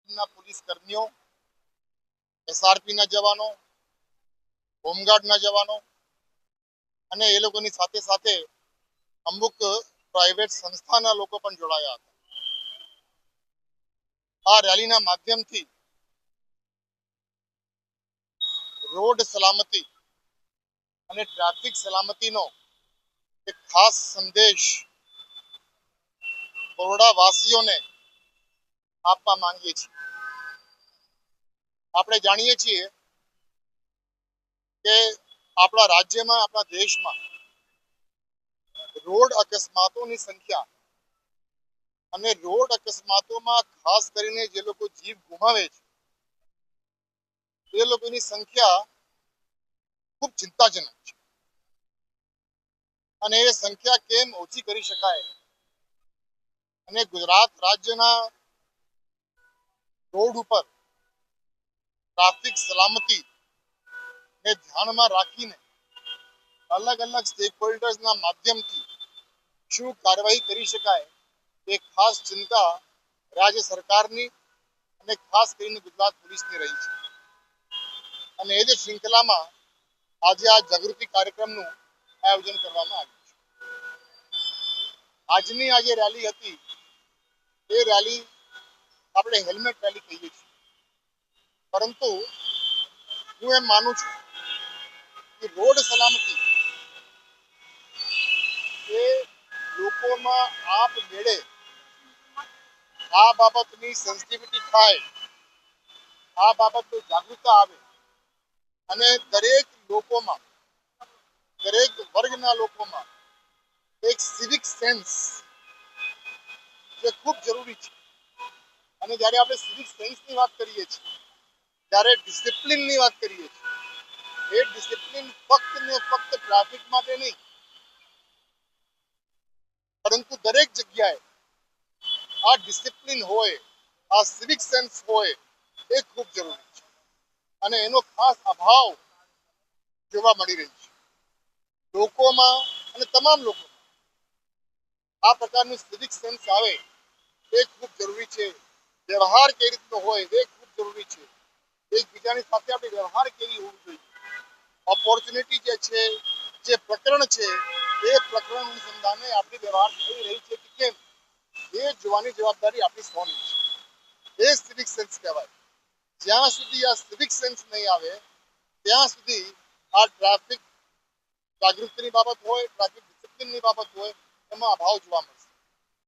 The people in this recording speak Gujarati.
ગુજરાતના પોલીસ કર્મીઓ, એસઆરપીના જવાનો, હોમગાર્ડના જવાનો અને એ લોકોની સાથે સાથે અમુક પ્રાઇવેટ સંસ્થાના લોકો પણ જોડાયા હતા. આ રેલીના માધ્યમથી રોડ સલામતી અને ટ્રાફિક સલામતીનો એક ખાસ સંદેશ બરોડા વાસીઓને આપવા માંગીએ છીએ. આપણે જાણીએ છીએ કે આપણા રાજ્યમાં, આપણા દેશમાં રોડ અકસ્માતોની સંખ્યા અને રોડ અકસ્માતોમાં ખાસ કરીને જે લોકો જીવ ગુમાવે છે એ લોકોની સંખ્યા ખૂબ ચિંતાજનક છે. અને એ સંખ્યા કેમ ઓછી કરી શકાય અને ગુજરાત રાજ્યના રોડ ઉપર ટ્રાફિક સલામતી ને ધ્યાનમાં રાખીને અલગ અલગ સ્ટેક હોલ્ડર્સના માધ્યમથી શું કાર્યવાહી કરી શકાય એ ખાસ ચિંતા રાજ્ય સરકારની અને ખાસ કરીને ગુજરાત પોલીસની રહી છે. અને એ જ શૃંખલામાં આજે આ જાગૃતિ કાર્યક્રમનું આયોજન કરવામાં આવ્યું છે. આજની આ જે રેલી હતી એ રેલી આપણે હેલ્મેટ રેલી કહીએ છીએ, પરંતુ હું એમ માનું છું કે રોડ સલામતી એ લોકોમાં આપમેળે આ બાબતની સેન્સિટિવિટી થાય, આ બાબતની જાગૃતતા આવે અને દરેક લોકોમાં, દરેક વર્ગના લોકોમાં એક સિવિક સેન્સ જે ખૂબ જરૂરી છે. અને જ્યારે આપણે સિવિક સેન્સની વાત કરીએ છીએ ત્યારે ડિસિપ્લિનની વાત કરીએ છીએ. એ ડિસિપ્લિન ફક્ત ને ફક્ત ટ્રાફિક માટે નહીં, પરંતુ દરેક જગ્યાએ આ ડિસિપ્લિન હોય, આ સિવિક સેન્સ હોય એ ખૂબ જરૂરી છે. અને એનો ખાસ અભાવ જોવા મળી રહ્યો છે લોકોમાં. અને તમામ લોકો આ પ્રકારનું સિવિક સેન્સ આવે એ ખૂબ જરૂરી છે. વ્યવહાર કેવી રીતનો હોય એ ખૂબ જરૂરી છે. એકબીજાની સાથે આપણે વ્યવહાર કેવી હોવું જોઈએ. ઓપોર્ચ્યુનિટી જે છે, જે પ્રકરણ છે એ પ્રકરણ અનુસંધાને આપણી વ્યવહાર થઈ રહી છે કે કેમ એ જોવાની જવાબદારી આપણી સૌની છે. એ સિવિક સેન્સ કહેવાય. જ્યાં સુધી આ સિવિક સેન્સ નહીં આવે ત્યાં સુધી આ ટ્રાફિક જાગૃતિની બાબત હોય, ટ્રાફિક ડિસિપ્લિનની બાબત હોય, એમાં અભાવ જોવા મળે.